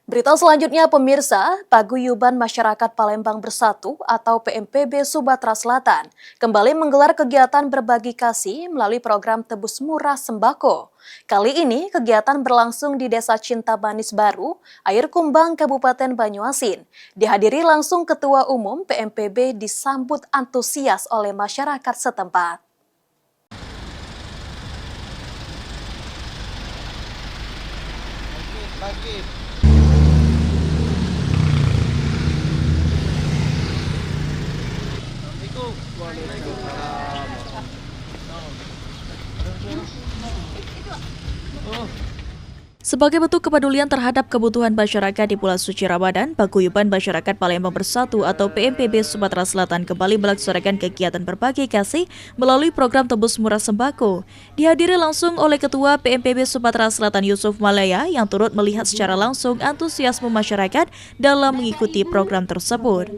Berita selanjutnya pemirsa, Paguyuban Masyarakat Palembang Bersatu atau PMPB Sumatera Selatan kembali menggelar kegiatan berbagi kasih melalui program Tebus Murah Sembako. Kali ini kegiatan berlangsung di Desa Cinta Manis Baru, Air Kumbang, Kabupaten Banyuasin. Dihadiri langsung Ketua Umum PMPB disambut antusias oleh masyarakat setempat. Sebagai bentuk kepedulian terhadap kebutuhan masyarakat di Pulau Suci Ramadan, Paguyuban Masyarakat Palembang Bersatu atau PMPB Sumatera Selatan kembali melaksanakan kegiatan berbagi kasih melalui program Tebus Murah Sembako. Dihadiri langsung oleh Ketua PMPB Sumatera Selatan Yusuf Malaya yang turut melihat secara langsung antusiasme masyarakat dalam mengikuti program tersebut.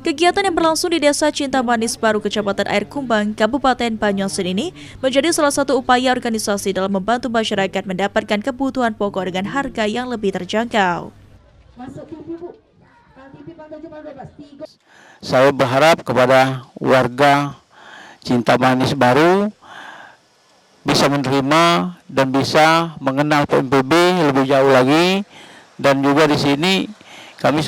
Kegiatan yang berlangsung di Desa Cinta Manis Baru, Kecamatan Air Kumbang, Kabupaten Banyuasin ini menjadi salah satu upaya organisasi dalam membantu masyarakat mendapatkan kebutuhan pokok dengan harga yang lebih terjangkau. Saya berharap kepada warga Cinta Manis Baru bisa menerima dan bisa mengenal PMPB lebih jauh lagi, dan juga di sini kami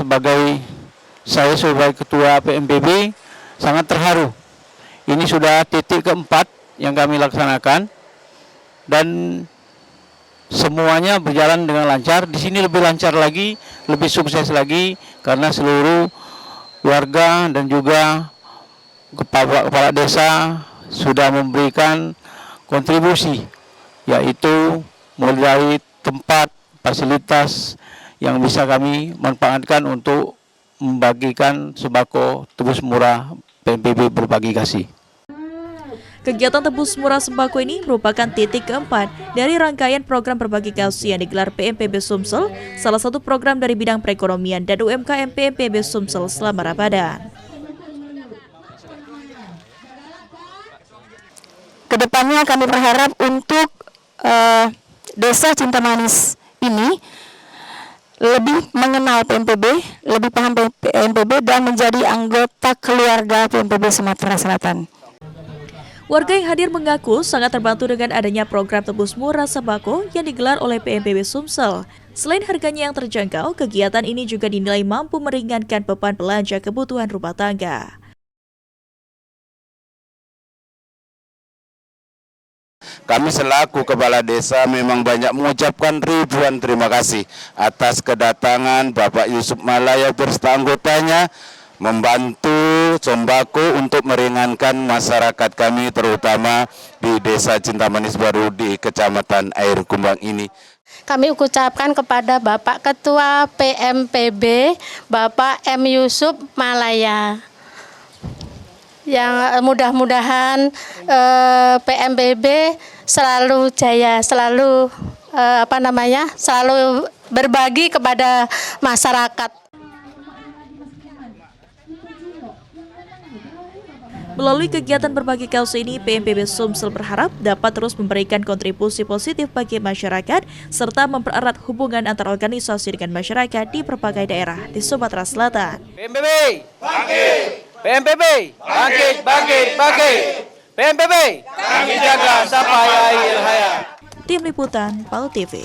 saya sebagai Ketua PMPB sangat terharu. Ini sudah titik keempat yang kami laksanakan dan semuanya berjalan dengan lancar. Di sini lebih lancar lagi, lebih sukses lagi karena seluruh warga dan juga kepala desa sudah memberikan kontribusi, yaitu mulai dari tempat, fasilitas yang bisa kami manfaatkan untuk membagikan sembako Tebus Murah PMPB berbagi kasih. Kegiatan Tebus Murah Sembako ini merupakan titik keempat dari rangkaian program berbagi kasih yang digelar PMPB Sumsel, salah satu program dari bidang perekonomian dan UMKM PMPB Sumsel selama Ramadan. Kedepannya kami berharap untuk Desa Cinta Manis ini lebih mengenal PMPB, lebih paham PMPB dan menjadi anggota keluarga PMPB Sumatera Selatan. Warga yang hadir mengaku sangat terbantu dengan adanya program Tebus Murah Sembako yang digelar oleh PMPB Sumsel. Selain harganya yang terjangkau, kegiatan ini juga dinilai mampu meringankan beban belanja kebutuhan rumah tangga. Kami selaku Kepala Desa memang banyak mengucapkan ribuan terima kasih atas kedatangan Bapak Yusuf Malaya beserta anggotanya membantu sembako untuk meringankan masyarakat kami terutama di Desa Cinta Manis Baru di Kecamatan Air Kumbang ini. Kami ucapkan kepada Bapak Ketua PMPB, Bapak M. Yusuf Malaya, yang mudah-mudahan PMPB selalu jaya, selalu selalu berbagi kepada masyarakat. Melalui kegiatan berbagi kasih ini, PMPB Sumsel berharap dapat terus memberikan kontribusi positif bagi masyarakat serta mempererat hubungan antar organisasi dengan masyarakat di berbagai daerah di Sumatera Selatan. PMPB, bangkit! PMPB, bangkit, bangkit, bangkit! PMPB, kami jaga sampai akhir hayat. Tim Liputan PAL TV.